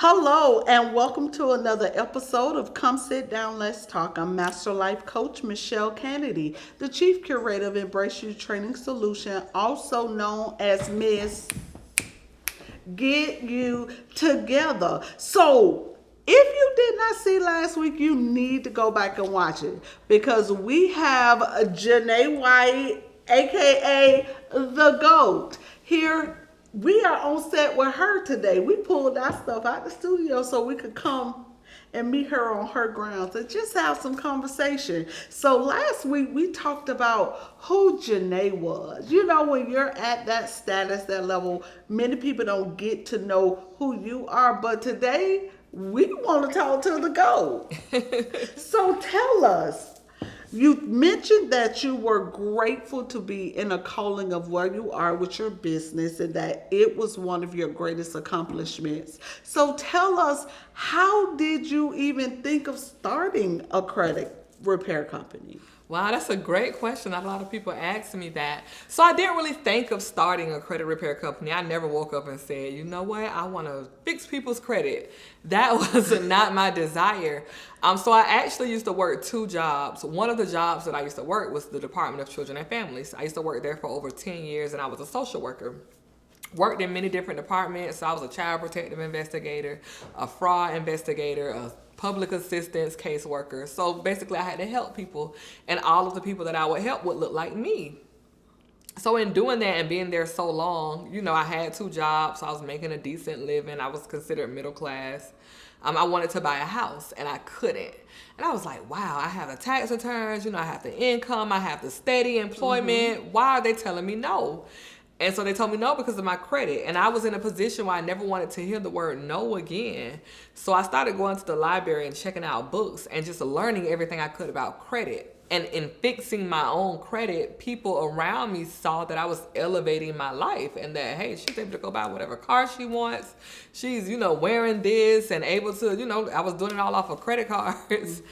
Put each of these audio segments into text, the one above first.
Hello, and welcome to another episode of Come Sit Down, Let's Talk. I'm Master Life Coach Mechelle Canady, the Chief Curator of Embrace You Training Solution, also known as Miss Get You Together. So, if you did not see last week, you need to go back and watch it because we have Janay White, aka the GOAT, here. We are on set with her today. We pulled our stuff out the studio so we could come and meet her on her grounds and just have some conversation. So last week we talked about who Janay was. You know, when you're at that status, that level, many people don't get to know who you are. But today we want to talk to the GOAT. So tell us. You mentioned that you were grateful to be in a calling of where you are with your business and that it was one of your greatest accomplishments. So tell us, how did you even think of starting a credit repair company? Wow, that's a great question. A lot of people ask me that. So I didn't really think of starting a credit repair company. I never woke up and said, you know what, I want to fix people's credit. That was not my desire. So I actually used to work two jobs. One of the jobs that I used to work was the Department of Children and Families. I used to work there for over 10 years and I was a social worker. Worked in many different departments. So I was a child protective investigator, a fraud investigator, a public assistance caseworker. So basically I had to help people, and all of the people that I would help would look like me. So in doing that and being there so long, you know, I had two jobs. So I was making a decent living. I was considered middle class. I wanted to buy a house and I couldn't. And I was like, wow, I have the tax returns, you know, I have the income, I have the steady employment. Why are they telling me no? And so they told me no because of my credit. And I was in a position where I never wanted to hear the word no again. So I started going to the library and checking out books and just learning everything I could about credit. And in fixing my own credit, people around me saw that I was elevating my life and that, hey, she's able to go buy whatever car she wants. She's, you know, wearing this and able to, you know, I was doing it all off of credit cards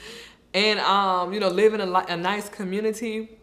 and, you know, living in a nice community.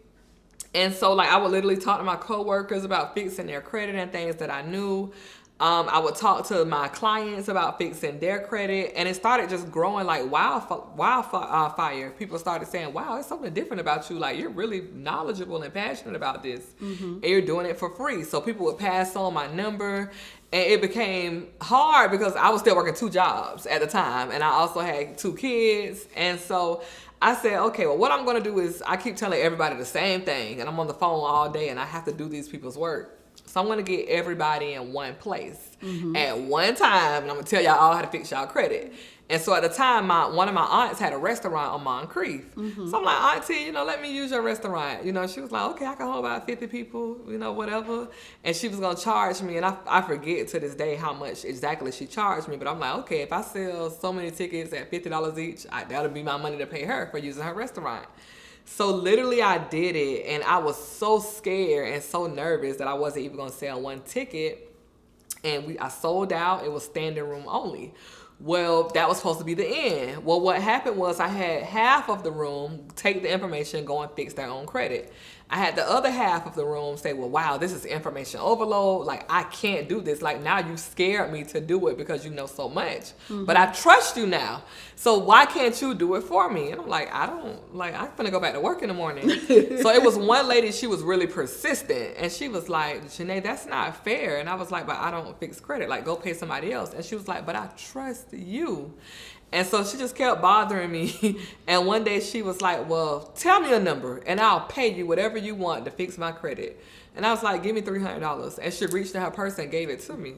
And so, like, I would literally talk to my coworkers about fixing their credit and things that I knew. I would talk to my clients about fixing their credit. And it started just growing like wildfire. People started saying, wow, it's something different about you. Like, you're really knowledgeable and passionate about this. And you're doing it for free. So people would pass on my number. And it became hard because I was still working two jobs at the time. And I also had two kids. And so I said, okay, well, what I'm going to do is I keep telling everybody the same thing. And I'm on the phone all day and I have to do these people's work. So I'm going to get everybody in one place at one time. And I'm going to tell y'all all how to fix y'all credit. And so at the time, one of my aunts had a restaurant on Moncrief. So I'm like, Auntie, you know, let me use your restaurant. You know, she was like, okay, I can hold about 50 people, you know, whatever. And she was going to charge me. And I forget to this day how much exactly she charged me. But I'm like, okay, if I sell so many tickets at $50 each, that'll be my money to pay her for using her restaurant. So literally I did it. And I was so scared and so nervous that I wasn't even going to sell one ticket. And I sold out. It was standing room only. Well, that was supposed to be the end. Well, what happened was I had half of the room take the information, go and fix their own credit. I had the other half of the room say, well, wow, this is information overload. Like, I can't do this. Like, now you scared me to do it because you know so much. But I trust you now. So why can't you do it for me? And I'm like, I'm gonna go back to work in the morning. So it was one lady, she was really persistent. And she was like, Janay, that's not fair. And I was like, but I don't fix credit. Like, go pay somebody else. And she was like, but I trust you. And so she just kept bothering me. And one day she was like, well, tell me a number and I'll pay you whatever you want to fix my credit. And I was like, give me $300. And she reached in her purse and gave it to me.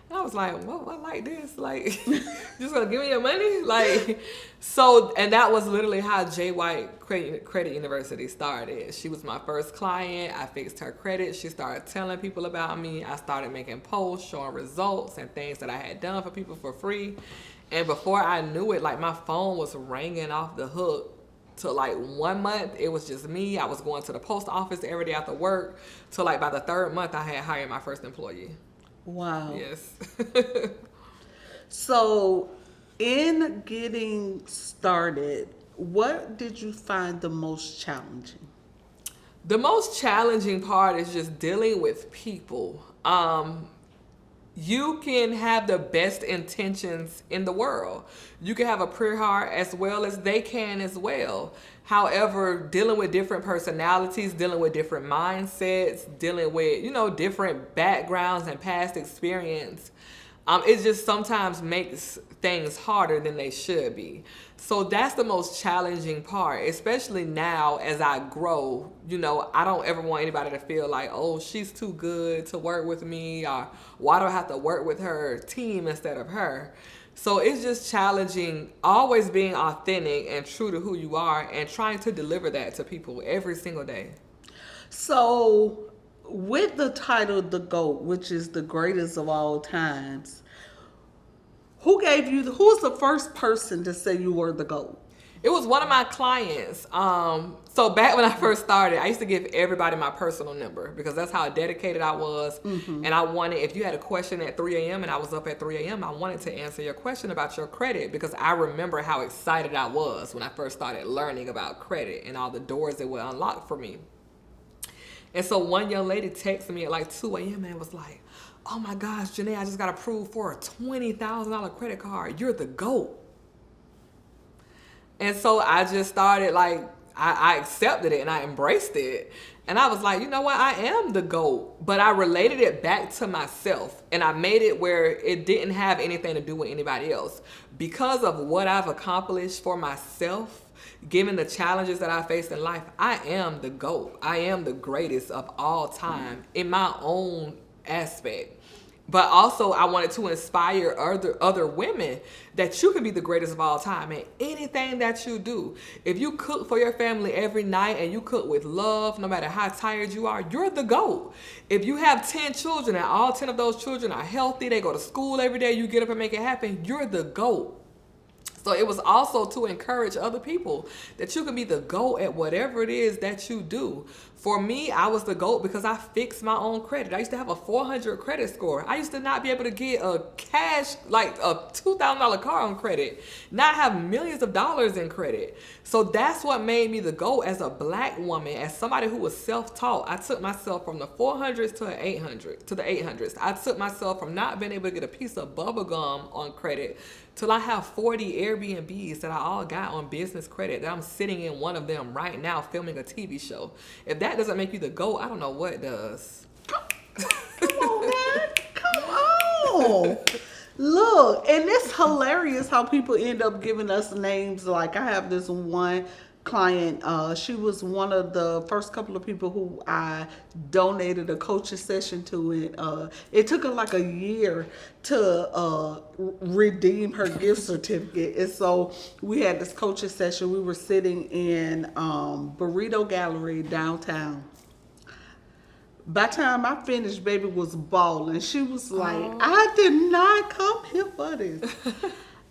And I was like, well, I like this. Like, you just gonna give me your money? Like, so, and that was literally how J. White Credit University started. She was my first client. I fixed her credit. She started telling people about me. I started making posts, showing results and things that I had done for people for free. And before I knew it, like, my phone was ringing off the hook. To like 1 month, it was just me. I was going to the post office every day after work. So like by the third month, I had hired my first employee. Wow. Yes. So in getting started, what did you find the most challenging? The most challenging part is just dealing with people. you can have the best intentions in the world. You can have a pure heart as well as they can as well. However, dealing with different personalities, dealing with different mindsets, dealing with, different backgrounds and past experience, it just sometimes makes things harder than they should be. So that's the most challenging part, especially now as I grow. I don't ever want anybody to feel like, oh, she's too good to work with me, or why do I have to work with her team instead of her? So it's just challenging, always being authentic and true to who you are and trying to deliver that to people every single day. So with the title The GOAT, which is the greatest of all times, who's the first person to say you were the GOAT? It was one of my clients. So back when I first started, I used to give everybody my personal number because that's how dedicated I was. Mm-hmm. And I wanted, if you had a question at 3 a.m. and I was up at 3 a.m., I wanted to answer your question about your credit because I remember how excited I was when I first started learning about credit and all the doors that were unlocked for me. And so one young lady texted me at like 2 a.m. and was like, oh my gosh, Janay, I just got approved for a $20,000 credit card. You're the GOAT. And so I just started I accepted it and I embraced it. And I was like, you know what? I am the GOAT. But I related it back to myself. And I made it where it didn't have anything to do with anybody else. Because of what I've accomplished for myself, given the challenges that I faced in life, I am the GOAT. I am the greatest of all time in my own aspect. But also I wanted to inspire other women that you can be the greatest of all time in anything that you do. If you cook for your family every night and you cook with love, no matter how tired you are, you're the GOAT. If you have 10 children and all 10 of those children are healthy, they go to school every day, you get up and make it happen, you're the GOAT. So it was also to encourage other people that you can be the GOAT at whatever it is that you do. For me, I was the GOAT because I fixed my own credit. I used to have a 400 credit score. I used to not be able to get a cash, like a $2,000 car on credit, not have millions of dollars in credit. So that's what made me the GOAT as a black woman, as somebody who was self-taught. I took myself from the 400s to the 800s. I took myself from not being able to get a piece of bubble gum on credit till I have 40 Airbnbs that I all got on business credit that I'm sitting in one of them right now filming a TV show. If that doesn't make you the GOAT, I don't know what does. Come on, man. Come on. Look, and it's hilarious how people end up giving us names. Like I have this one client, she was one of the first couple of people who I donated a coaching session to, and it took her like a year to redeem her gift certificate. And so we had this coaching session. We were sitting in Burrito Gallery downtown. By the time I finished, baby was bawling. She was like, I did not come here for this.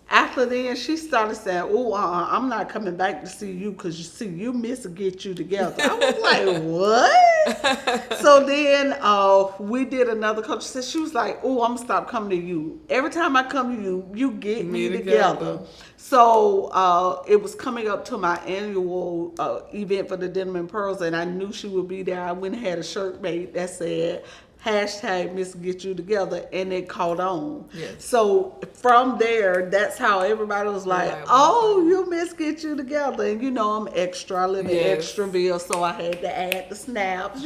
After then, she started saying, I'm not coming back to see you because you miss to get you together. I was like, what? So then we did another coach. She was like, I'm going to stop coming to you. Every time I come to you, you get me together. So it was coming up to my annual event for the Denim and Pearls, and I knew she would be there. I went and had a shirt made that said, #Miss Get You Together, and it caught on. Yes. So from there, that's how everybody was like, you Miss Get You Together. And I'm extra, I live in Extraville, so I had to add the snaps,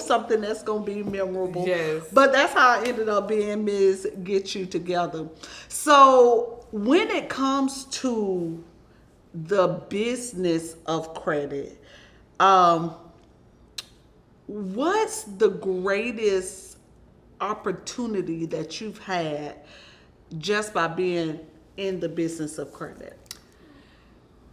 something that's going to be memorable. Yes. But that's how I ended up being Miss Get You Together. So when it comes to the business of credit, what's the greatest opportunity that you've had just by being in the business of credit?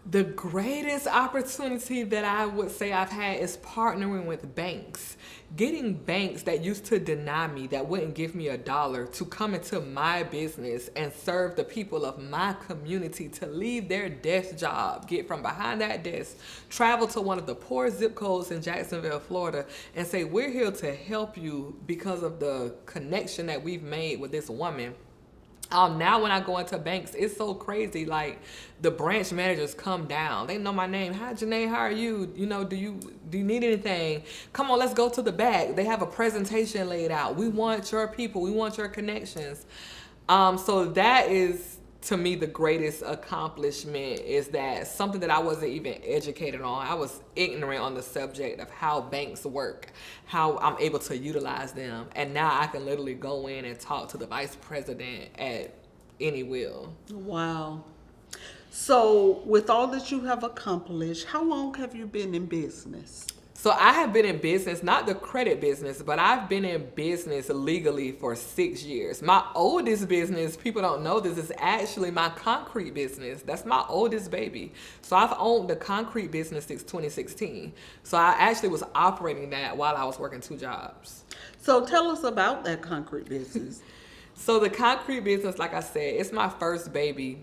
The greatest opportunity that I would say I've had is partnering with banks. Getting banks that used to deny me, that wouldn't give me $1, to come into my business and serve the people of my community, to leave their desk job, get from behind that desk, travel to one of the poor zip codes in Jacksonville, Florida, and say, we're here to help you because of the connection that we've made with this woman. Now when I go into banks, it's so crazy. Like the branch managers come down. They know my name. Hi, Janay, how are you? You know, do you need anything? Come on, let's go to the back. They have a presentation laid out. We want your people. We want your connections. So that is, to me, the greatest accomplishment, is that something that I wasn't even educated on. I was ignorant on the subject of how banks work, how I'm able to utilize them. And now I can literally go in and talk to the vice president at any will. Wow. So with all that you have accomplished, how long have you been in business? So I have been in business, not the credit business, but I've been in business legally for 6 years. My oldest business, people don't know this, is actually my concrete business. That's my oldest baby. So I've owned the concrete business since 2016. So I actually was operating that while I was working 2 jobs. So tell us about that concrete business. So the concrete business, like I said, it's my first baby.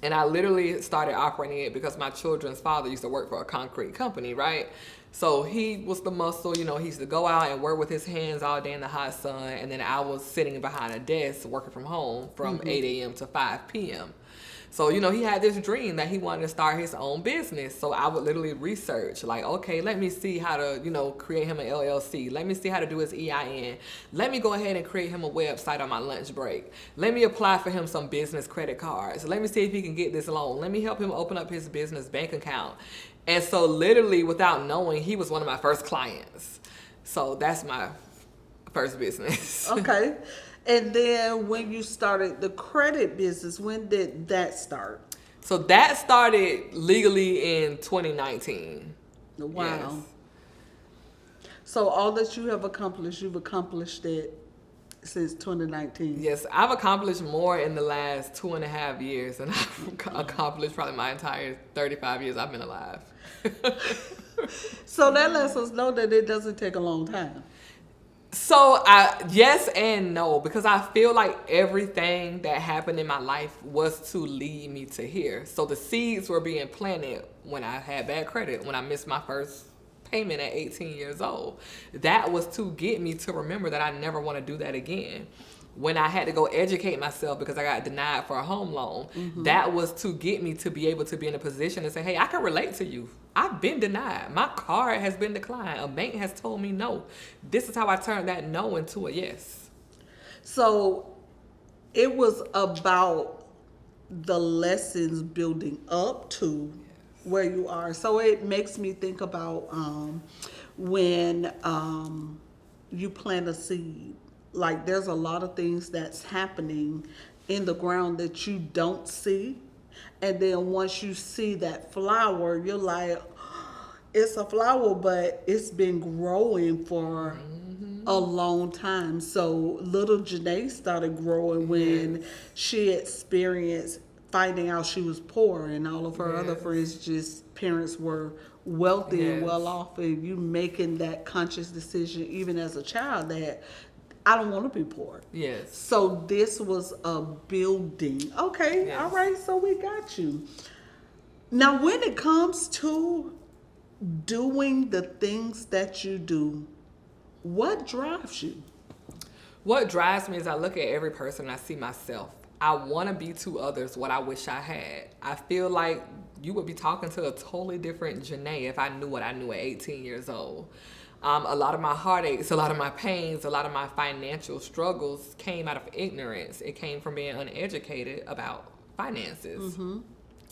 And I literally started operating it because my children's father used to work for a concrete company, right? So he was the muscle, you know, he used to go out and work with his hands all day in the hot sun. And then I was sitting behind a desk working from home from 8 a.m. to 5 p.m. So, you know, he had this dream that he wanted to start his own business. So I would literally research, like, okay, let me see how to, you know, create him an LLC. Let me see how to do his EIN. Let me go ahead and create him a website on my lunch break. Let me apply for him some business credit cards. Let me see if he can get this loan. Let me help him open up his business bank account. And so literally without knowing, he was one of my first clients. So that's my first business. Okay. And then when you started the credit business, when did that start? So that started legally in 2019. Wow. Yes. So all that you have accomplished, you've accomplished it since 2019. Yes, I've accomplished more in the last 2.5 years than I've accomplished probably my entire 35 years I've been alive. So that lets us know that it doesn't take a long time. So yes and no, because I feel like everything that happened in my life was to lead me to here. So the seeds were being planted when I had bad credit, when I missed my first payment at 18 years old. That was to get me to remember that I never want to do that again. When I had to go educate myself because I got denied for a home loan, that was to get me to be able to be in a position and say, hey, I can relate to you. I've been denied. My card has been declined. A bank has told me no. This is how I turned that no into a yes. So it was about the lessons building up to where you are. So it makes me think about when you plant a seed. Like there's a lot of things that's happening in the ground that you don't see. And then once you see that flower, you're like, it's a flower, but it's been growing for a long time. So little Janay started growing when she experienced finding out she was poor, and all of her other friends, just parents were wealthy and well off, and you making that conscious decision even as a child that I don't want to be poor. Yes. So this was a building. Okay, Yes. all right, so we got you. Now when it comes to doing the things that you do, what drives you? What drives me is I look at every person and I see myself. I want to be to others what I wish I had. I feel like you would be talking to a totally different Janay if I knew what I knew at 18 years old. A lot of my heartaches, a lot of my pains, a lot of my financial struggles came out of ignorance. It came from being uneducated about finances.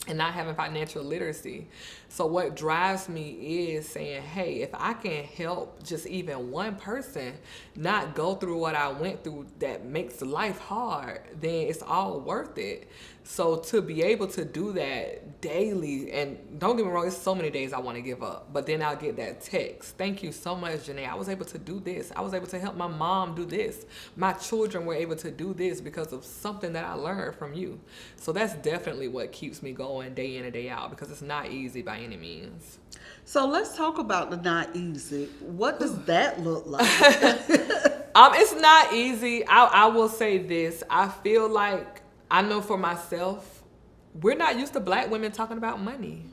And not having financial literacy. So what drives me is saying, hey, if I can help just even one person not go through what I went through that makes life hard, then it's all worth it. So to be able to do that daily, and don't get me wrong, it's so many days I want to give up, but then I'll get that text. Thank you so much, Janay. I was able to do this. I was able to help my mom do this. My children were able to do this because of something that I learned from you. So that's definitely what keeps me going day in and day out, because it's not easy by any means. So let's talk about the not easy. What does that look like? It's not easy. I will say this. I feel like, I know for myself, we're not used to black women talking about money.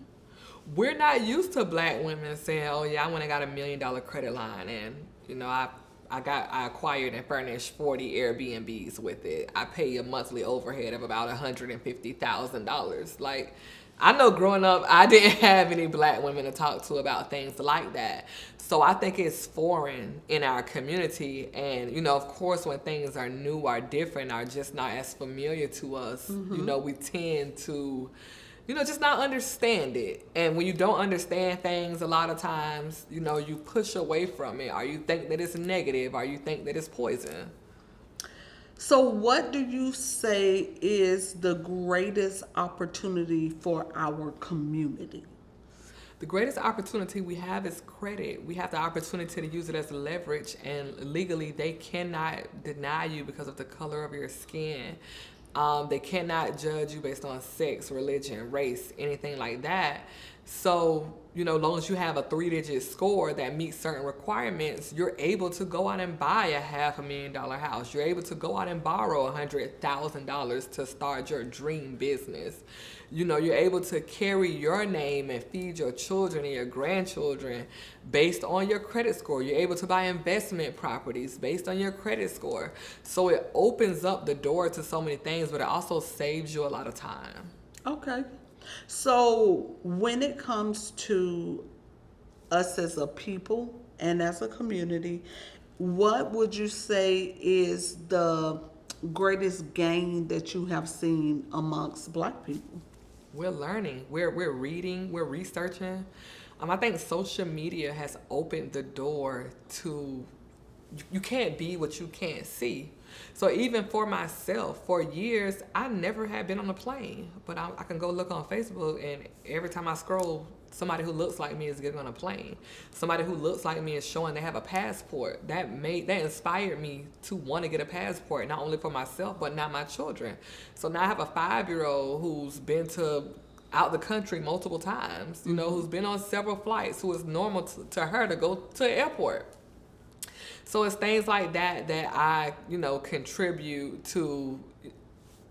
We're not used to black women saying, oh yeah, I went and got $1 million credit line, and you know, I I acquired and furnished 40 Airbnbs with it. I pay a monthly overhead of about $150,000. Like, I know growing up, I didn't have any black women to talk to about things like that. So I think it's foreign in our community. And, you know, of course, when things are new or different or just not as familiar to us, you know, we tend to, you know, just not understand it. And when you don't understand things, a lot of times, you know, you push away from it, or you think that it's negative, or you think that it's poison. So, what do you say is the greatest opportunity for our community? The greatest opportunity we have is credit. We have the opportunity to use it as leverage, and legally they cannot deny you because of the color of your skin. They cannot judge you based on sex, religion, race, anything like that. So, you know, as long as you have a 3-digit score that meets certain requirements, you're able to go out and buy a $500,000 house. You're able to go out and borrow $100,000 to start your dream business. You know, you're able to carry your name and feed your children and your grandchildren based on your credit score. You're able to buy investment properties based on your credit score. So it opens up the door to so many things, but it also saves you a lot of time. Okay. So, when it comes to us as a people and as a community, what would you say is the greatest gain that you have seen amongst Black people? We're learning, we're reading, we're researching. I think social media has opened the door to, you can't be what you can't see. So even for myself, for years, I never had been on a plane, but I can go look on Facebook, and every time I scroll, somebody who looks like me is getting on a plane. Somebody who looks like me is showing they have a passport. That inspired me to want to get a passport, not only for myself, but now my children. So now I have a 5-year-old who's been out the country multiple times, you know, who's been on several flights, who is normal to her to go to the airport. So it's things like that that I, you know, contribute to,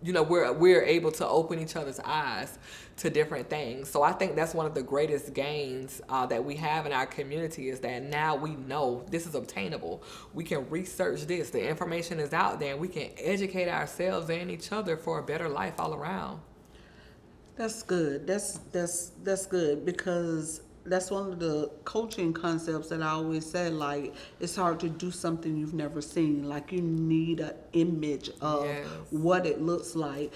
you know, we're able to open each other's eyes to different things. So I think that's one of the greatest gains that we have in our community, is that now we know this is obtainable. We can research this. The information is out there, and we can educate ourselves and each other for a better life all around. That's good. That's good, because that's one of the coaching concepts that I always said, like, it's hard to do something you've never seen. Like, you need an image of what it looks like.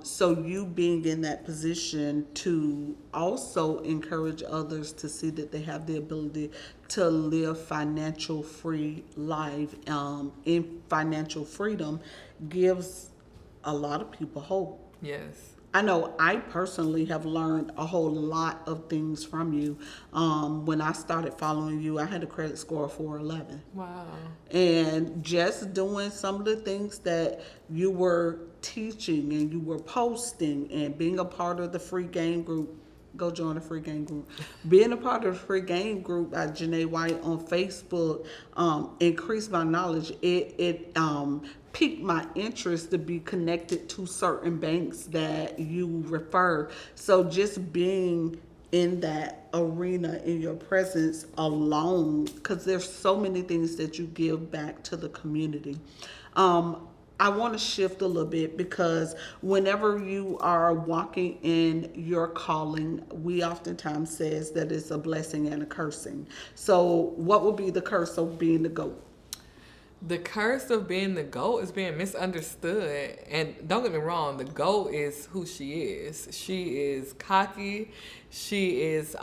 So you being in that position to also encourage others to see that they have the ability to live financial free life, in financial freedom, gives a lot of people hope. Yes. I know I personally have learned a whole lot of things from you. When I started following you, I had a credit score of 411. Wow. And just doing some of the things that you were teaching and you were posting and being a part of the free game group. Go join the free game group. Being a part of the free game group by Janay White on Facebook increased my knowledge. It piqued my interest to be connected to certain banks that you refer. So just being in that arena, in your presence alone, because there's so many things that you give back to the community. I want to shift a little bit, because whenever you are walking in your calling, we oftentimes says that it's a blessing and a cursing. So what would be the curse of being the GOAT? The curse of being the GOAT is being misunderstood. And don't get me wrong, the GOAT is who she is. She is cocky. She is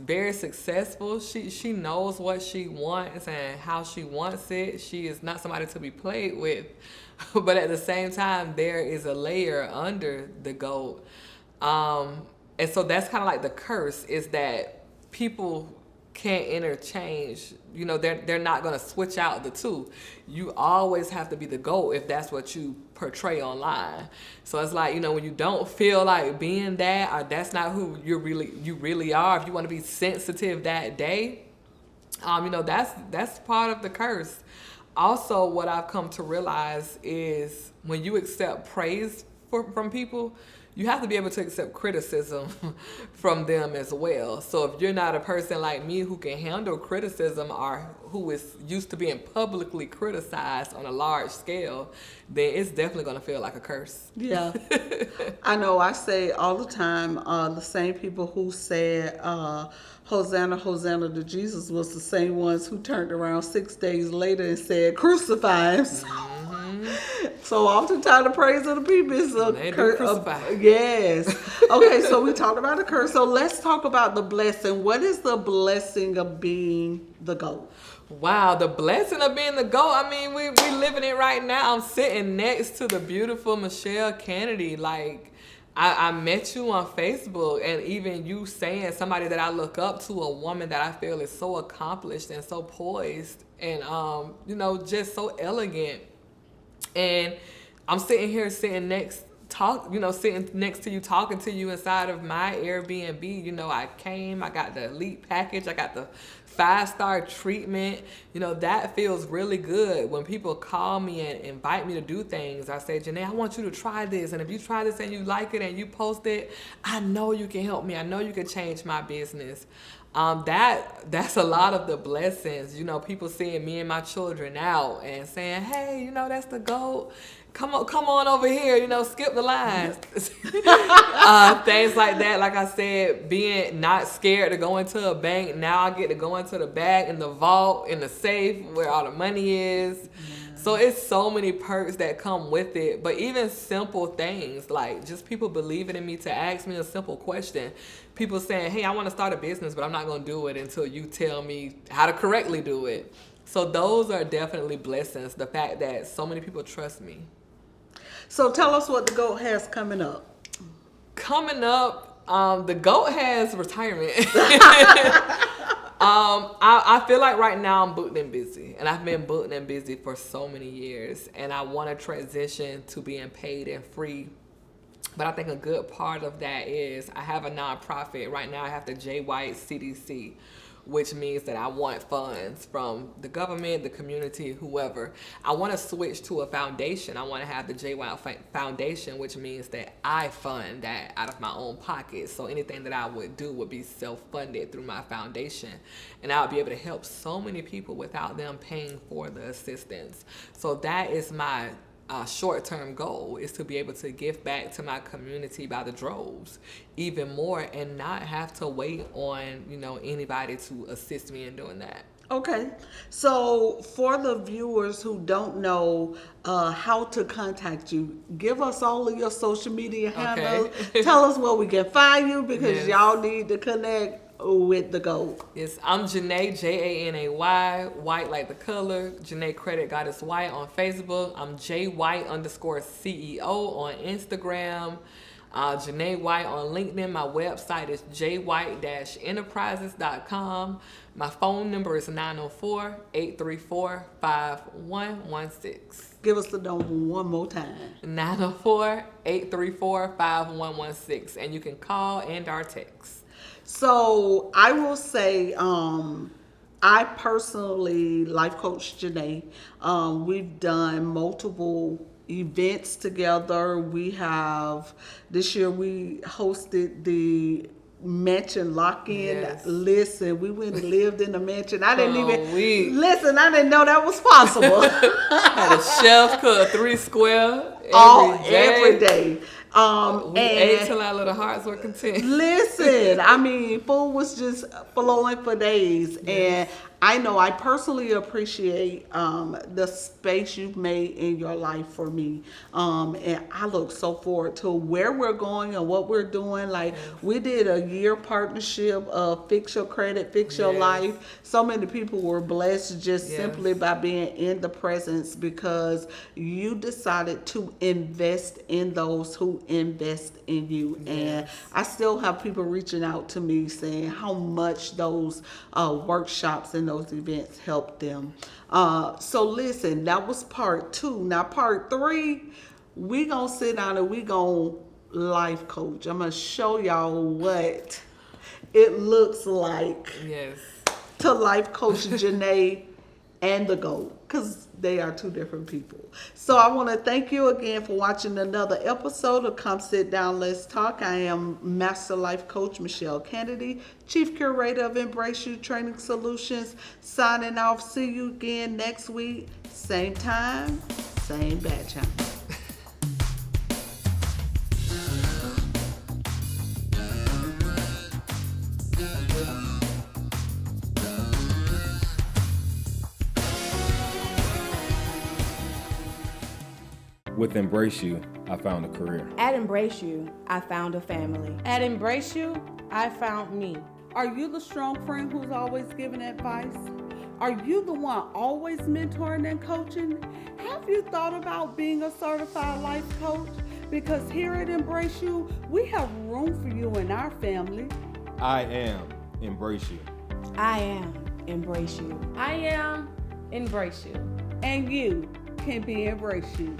very successful. She knows what she wants and how she wants it. She is not somebody to be played with. But at the same time, there is a layer under the GOAT. And so that's kind of like the curse, is that people can't interchange. You know, they're not going to switch out the two. You always have to be the GOAT if that's what you portray online. So it's like, you know, when you don't feel like being that, or that's not who you really are, if you want to be sensitive that day, you know, that's part of the curse. Also, what I've come to realize is when you accept praise from people, you have to be able to accept criticism from them as well. So if you're not a person like me who can handle criticism or who is used to being publicly criticized on a large scale, then it's definitely going to feel like a curse. Yeah. I know I say all the time, the same people who said, Hosanna, Hosanna to Jesus was the same ones who turned around 6 days later and said, crucify him. So oftentimes the praise of the people is a curse. Yes. Okay, so we talked about the curse. So let's talk about the blessing. What is the blessing of being the GOAT? Wow, the blessing of being the GOAT. I mean, we living it right now. I'm sitting next to the beautiful Mechelle Canady. Like, I met you on Facebook, and even you saying somebody that I look up to, a woman that I feel is so accomplished and so poised and, just so elegant. And I'm sitting next to you, talking to you inside of my Airbnb. I came, I got the elite package, I got the 5-star treatment. That feels really good. When people call me and invite me to do things, I say, Janay, I want you to try this. And if you try this and you like it and you post it, I know you can help me. I know you can change my business. That's a lot of the blessings. People seeing me and my children out and saying, hey, that's the GOAT. Come on over here, skip the lines. Things like that. Like I said, being not scared to go into a bank. Now I get to go into the bag, in the vault, in the safe where all the money is. Yeah. So it's so many perks that come with it. But even simple things, like just people believing in me to ask me a simple question. People saying, hey, I want to start a business, but I'm not going to do it until you tell me how to correctly do it. So those are definitely blessings. The fact that so many people trust me. So tell us what the GOAT has coming up. Coming up, the GOAT has retirement. I feel like right now I'm booked and busy, and I've been booked and busy for so many years, and I want to transition to being paid and free. But I think a good part of that is I have a nonprofit. Right now I have the J. White CDC, which means that I want funds from the government, the community, whoever. I want to switch to a foundation. I want to have the J. White Foundation, which means that I fund that out of my own pocket. So anything that I would do would be self-funded through my foundation. And I would be able to help so many people without them paying for the assistance. So that is my short-term goal, is to be able to give back to my community by the droves even more and not have to wait on anybody to assist me in doing that. Okay, so for the viewers who don't know how to contact you, give us all of your social media handles. Okay. Tell us where we can find you, because y'all need to connect with the GOAT. Yes, I'm Janay, Janay, white like the color. Janay Credit Goddess White on Facebook. I'm JWhite_CEO on Instagram. Janay White on LinkedIn. My website is jwhite-enterprises.com. My phone number is 904-834-5116. Give us the number one more time. 904-834-5116. And you can call and or text. So I will say, I personally life coach Janay. We've done multiple events together. This year we hosted the mansion lock-in. Yes. Listen, we went and lived in the mansion. I didn't know that was possible. Had a chef cook 3 square every day. We ate till our little hearts were content. Listen, I mean, food was just flowing for days. Yes. And I know I personally appreciate the space you've made in your life for me. And I look so forward to where we're going and what we're doing. Like, we did a year partnership of Fix Your Credit, Fix Your Life. So many people were blessed just simply by being in the presence, because you decided to invest in those who invest in you. And I still have people reaching out to me saying how much those workshops and those events helped them. So listen, that was part 2. Now part 3, we gonna sit down and we gonna life coach. I'm gonna show y'all what it looks like to life coach Janay and the GOAT, because they are two different people. So I want to thank you again for watching another episode of Come Sit Down, Let's Talk. I am Master Life Coach Mechelle Canady, Chief Curator of Embrace You Training Solutions, signing off. See you again next week. Same time, same bad channel. With Embrace You, I found a career. At Embrace You, I found a family. At Embrace You, I found me. Are you the strong friend who's always giving advice? Are you the one always mentoring and coaching? Have you thought about being a certified life coach? Because here at Embrace You, we have room for you in our family. I am Embrace You. I am Embrace You. I am Embrace You. And you can be Embrace You.